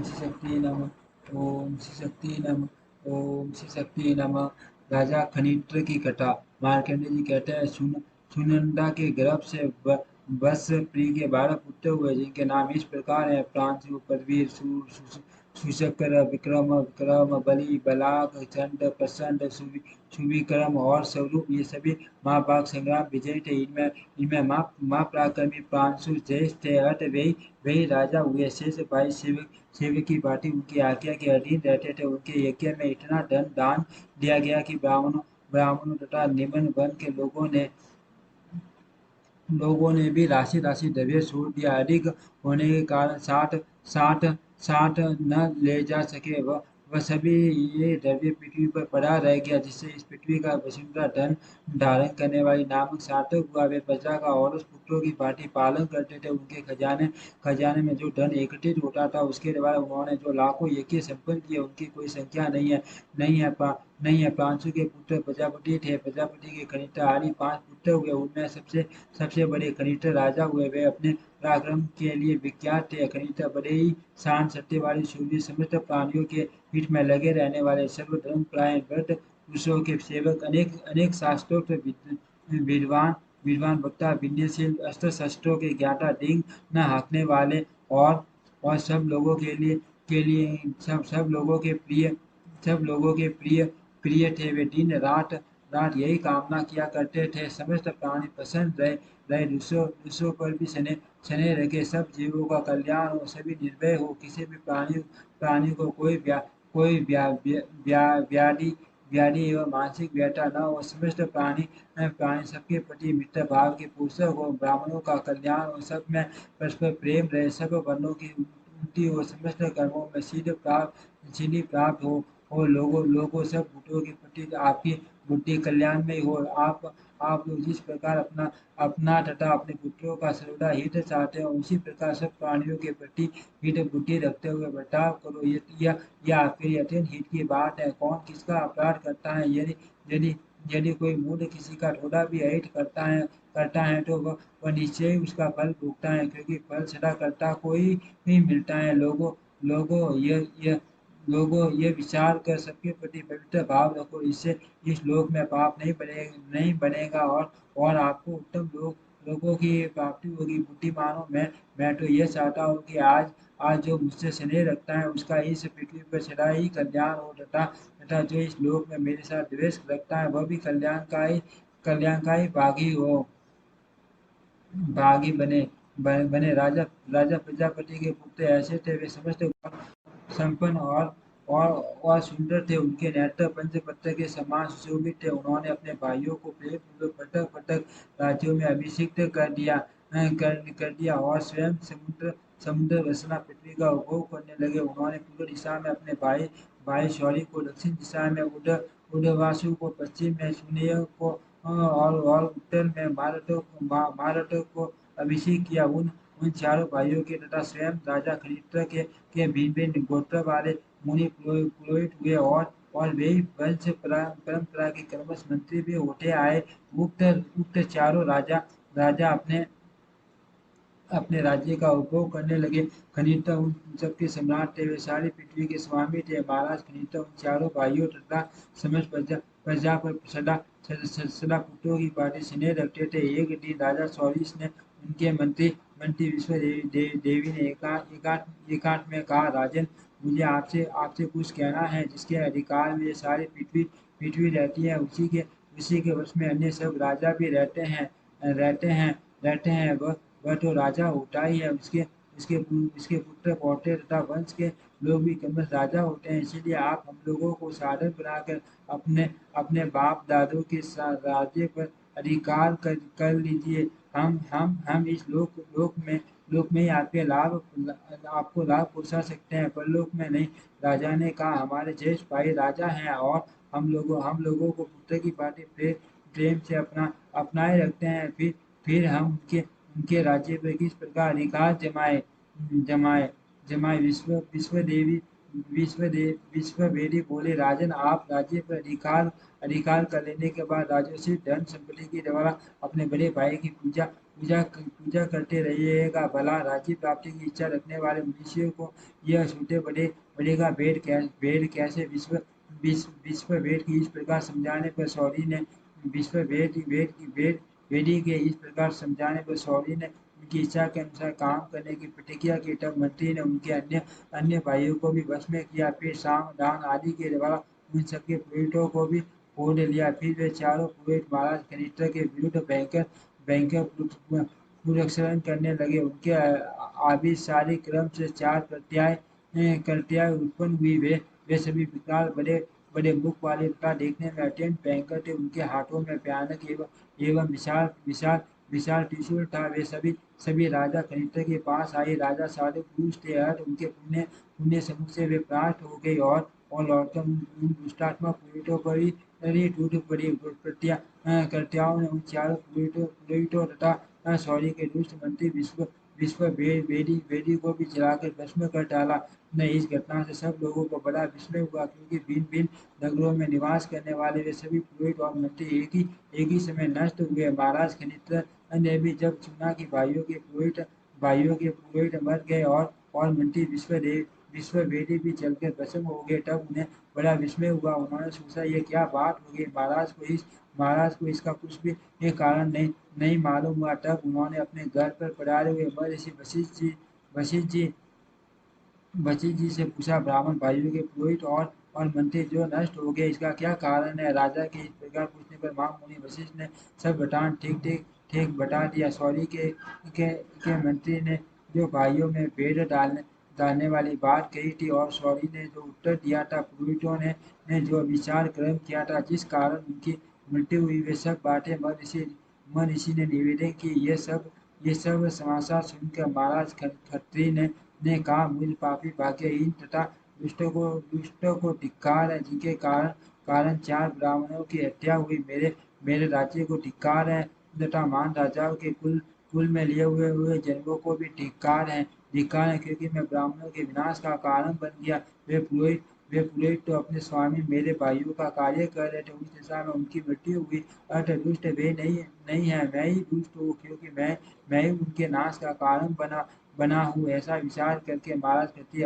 श्री शक्ति नमः। ओम श्री शक्ति नमः। ओम श्री शक्ति नमः। राजा खनित्र की कथा। मार्कंडेय जी कहते हैं, सुनंदा के गर्भ से बस प्री के 12 पुत्र हुए, जिनके नाम इस प्रकार हैं: प्रांशु, पदवीर, सुशकर, विक्रम, बलि, बलाक, चंड, प्रचंड, सुविक्रम और स्वरूप। ये सभी महाभारत संग्राम विजयी थे। इनमें इनमें महापराक्रमी प्रांशु ज्येष्ठ थे। अत वही राजा हुए। शेष 22 सेवक की पार्टी उनकी आज्ञा के अधीन रहते थे। उनके यज्ञ में इतना धन दान दिया गया कि ब्राह्मणों तथा निम्न वर्ण के लोगों ने भी राशि राशि द्रव्य छोड़ दिया। अधिक होने के कारण साठ साठ न ले जा सके। वह सभी ये द्रव्य पृथ्वी पर पड़ा रह गया, जिससे इस पृथ्वी का वसुंधरा धन धारण करने वाली नामक सार्थक हुआ। वे प्रजा का और उस पुत्रों की भांति पालन करते थे। उनके खजाने में जो धन एकत्रित होता था, उसके द्वारा उन्होंने जो लाखों यज्ञ संपन्न किए, उनकी कोई संख्या नहीं है। प्रांशु के पुत्र प्रजापति थे। प्रजापति के खनिष्ठ आदि 5 पुत्र हुए। उनमें सबसे सबसे बड़े खनिष्ठ राजा हुए। वे अपने पराक्रम के लिए विख्यात थे। खनिष्ठ बड़े ही शांत, सत्यवादी, शूरवीर, समस्त प्राणियों के हित में लगे रहने वाले, सर्वधर्म परायण, व्रत पुरुषों के सेवक, अनेक अनेक शास्त्रोक्त विद्वान विद्वान वक्ता, विनयशील, अस्त्र शस्त्रों के ज्ञाता, डींग न हाँकने वाले और सब लोगों के प्रिय थे। वे दिन रात रात यही कामना किया करते थे, समस्त प्राणी प्रसन्न रहे, दूसरों पर भी स्नेह रखे, सब जीवों का कल्याण हो, सभी निर्भय हो, किसी भी प्राणी को कोई व्याधि व्याधि एवं मानसिक व्यथा न हो, समस्त प्राणी सबके प्रति मित्र भाव के पोषक हो, ब्राह्मणों का कल्याण हो, सब में परस्पर प्रेम रहे, सब वर्णों की उन्नति हो, समस्त कर्मों में सिद्धि प्राप्त हो, लोगों सब भूतों के प्रति आपकी बुद्धि कल्याण में हो। आप लोग जिस प्रकार अपना तथा अपने पुत्रों का सर्वदा हित चाहते हो, उसी प्रकार सब प्राणियों के प्रति हित बुद्धि रखते हुए बर्ताव करो। यह आपके लिए अत्यंत हित की बात है। कौन किसका अपराध करता है? यदि यदि कोई मूढ़ किसी का थोड़ा भी अहित करता है तो वह निश्चय ही उसका फल भोगता है, क्योंकि फल सदा कर्ता को ही मिलता है। लोगों ये विचार कर सबके प्रति पवित्र भाव रखो, इससे इस लोक में पाप नहीं बनेगा और आपको उत्तम लोगों की प्राप्ति होगी। बुद्धिमानों में मैं तो यह चाहता हूँ कि आज जो मुझसे स्नेह रखता है, उसका इस पृथ्वी पर सदा ही कल्याण हो, तथा जो इस लोक में मेरे साथ द्वेष रखता है, वह भी कल्याण का ही भागी बने। राजा प्रजापति के पुत्र ऐसे थे, वे समस्त संपन्न और सुंदर थे। उनके नेत्र पंचपत्र के समान सुशोभित थे। उन्होंने अपने भाइयों को प्रेम पूर्वक पटक पटक राज्यों में अभिषिक्त कर दिया और स्वयं समुद्र रचना पृथ्वी का उपभोग करने लगे। उन्होंने पूर्व दिशा में अपने भाई शौरी को, दक्षिण दिशा में उडवासु को, पश्चिम में सुनेय को और उत्तर में मारत को अभिषेक किया। उन चारों भाइयों के तथा स्वयं राजा खनित्र के भिन्न भिन्न गोत्र वाले मुनि पुरोहित हुए और वे वंश परंपरा के क्रमश मंत्री भी होते आए। उक्त चारों राजा अपने राज्य का उपभोग करने लगे। खनित्र उन सबके सम्राट थे। वे सारी पृथ्वी के स्वामी थे। महाराज खनित्र उन चारों भाइयों तथा समस्त प्रजा पर सदा पुत्रों की भांति स्नेह रखते थे। एक दिन राजा सौरीश ने उनके मंत्री विश्व देवी ने एकांत में कहा, राजन, मुझे आपसे कुछ कहना है। जिसके अधिकार में ये सारी पृथ्वी रहती है, उसी के वश में अन्य सब राजा भी रहते हैं रहते हैं। वह तो राजा होता ही है, उसके पुत्र पौत्र तथा वंश के लोग भी क्रमश राजा होते हैं। इसीलिए आप हम लोगों को साधक बनाकर अपने अपने बाप दादों के राज्य पर अधिकार कर लीजिए। हम इस लोक में ही आपको लाभ पहुंचा सकते हैं, परलोक में नहीं। राजा ने कहा, हमारे ज्येष्ठ भाई राजा हैं और हम लोगों को पुत्र की भांति प्रेम से अपनाए रखते हैं। फिर हम उनके राज्य पर किस प्रकार अधिकार जमाए जमाए जमाए। विश्व विश्ववेदी बोले, राजन आप राज्य पर अधिकार अधिकार कर लेने के बाद राजस्व धन संपत्ति के द्वारा अपने बड़े भाई की पूजा करते रहिएगा। भला राज्य प्राप्ति की इच्छा रखने वाले मनुष्यों को यह छोटे बड़े बड़ेगा भेद कैसे विश्व भेद की इस प्रकार समझाने पर सौरी ने विश्व वेदी के इस प्रकार समझाने पर सौरी ने उनकी इच्छा के अनुसार काम करने की प्रतिज्ञा की। तब मंत्री ने उनके अन्य अन्य भाइयों को भी वश में किया। फिर साम दान आदि के द्वारा उन सबके पुरोहितों को भी फोड़ लिया। फिर वे चारों पुरोहित महाराज कनिष्ठ के विरुद्ध भयंकर भयंकर पुरस्करण करने लगे। उनके आभिसारिक क्रम से चार प्रत्यय उत्पन्न हुई। वे सभी विकराल बड़े बड़े मुख वाले तथा देखने में अत्यंत भयंकर थे। उनके हाथों में भयानक एवं विशाल विशाल विशाल त्रिशूल था। वे सभी सभी राजा कनिष्ठ के पास आए। राजा साधु पुरुष थे, अतः उनके पुण्य पुण्य समूह से वे प्राप्त हो गए और लौटकर उन दुष्टात्मा पुरोहितों पर ही टूट पड़ी। कर्ताओं ने उन चारों पुरोहितों तथा सौरी के दुष्ट मंत्री विश्व वेदी को भी जलाकर भस्म कर डाला। न इस घटना से सब लोगों को बड़ा विस्मय हुआ, क्योंकि भिन्न भिन्न नगरों में निवास करने वाले वे सभी पुरोहित और मंत्री एक ही समय नष्ट हुए। महाराज कनिष्ठ ने भी जब सुना कि भाइयों के पुरोहित मर गए और मंत्री विश्ववेदी भी जलकर भस्म हो गए, तब उन्हें बड़ा विस्मय हुआ। उन्होंने सोचा, ये क्या बात हो गई। महाराज को इसका कुछ भी ये कारण नहीं मालूम हुआ। तब उन्होंने अपने घर पर पधारे हुए महर्षि वशिष्ठ जी वशिष्ठ जी से पूछा, ब्राह्मण भाइयों के पुरोहित और मंत्री जो नष्ट हो गए, इसका क्या कारण है। राजा के इस प्रकार पूछने पर महामुनि वशिष्ठ ने सब बतान ठीक बता दिया। सौरी के मंत्री ने जो भाइयों में भेद डालने वाली बात कही थी और सौरी ने जो उत्तर दिया था, पुरोहितों ने जो विचार कर्म किया था, जिस कारण उनकी मृत्यु हुई, वे सब बातें मन ऋषि ने निवेदन की। ये सब समाचार सुनकर महाराज खत्री ने कहा, मुझ पापी भाग्यहीन तथा दुष्टों को धिक्कार है, जिनके कारण कारण चार ब्राह्मणों की हत्या हुई। मेरे राज्य को धिक्कार है तथा मान राजाओं के कुल में लिए हुए जन्मों को भी धिक्कार है, क्योंकि मैं ब्राह्मणों के विनाश का कारण बन गया। वे पुरोहित तो अपने स्वामी मेरे भाइयों का कार्य कर रहे थे, उस दिशा में उनकी मृत्यु हुई। अतः दुष्ट वे नहीं है, मैं ही दुष्ट हूँ, क्योंकि मैं ही उनके नाश का कारण बना हूँ। ऐसा विचार करके महाराज क्षत्रिय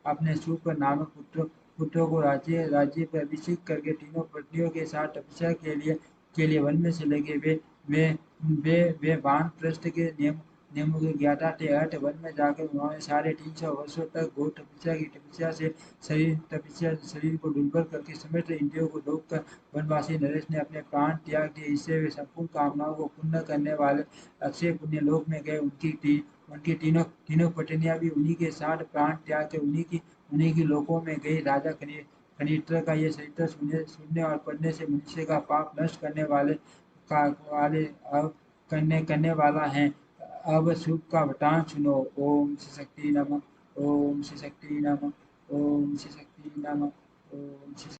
अपने शुभ नामक पुत्रों को राज्य पर अभिषेक करके तीनों पत्नियों के साथ तपस्या के लिए वन में चले गए। वे वे वानप्रस्थ के नियमों के ज्ञाता थे। अर्थ वन में जाकर उन्होंने 350 वर्षों तक घोर तपस्या की। तपस्या से शरीर को दुर्बल करके समस्त इंद्रियों को रोक कर वनवासी नरेश ने अपने प्राण त्याग दिए। इससे वे संपूर्ण कामनाओं को पूर्ण करने वाले अक्षय पुण्य लोक में गए। उनकी तीनों पत्नियां भी उन्हीं के साथ प्राण त्याग के उन्हीं की लोकों में गई। राजा कनिष्ठ का ये चरित्र सुनने और पढ़ने से मनुष्य का पाप नष्ट करने वाले का वाले अब करने वाला है। अब शुभ का वरदान सुनो। ओम श्री शक्ति नमः। ओम श्री शक्ति नमः। ओम श्री शक्ति नमः। ओम श्री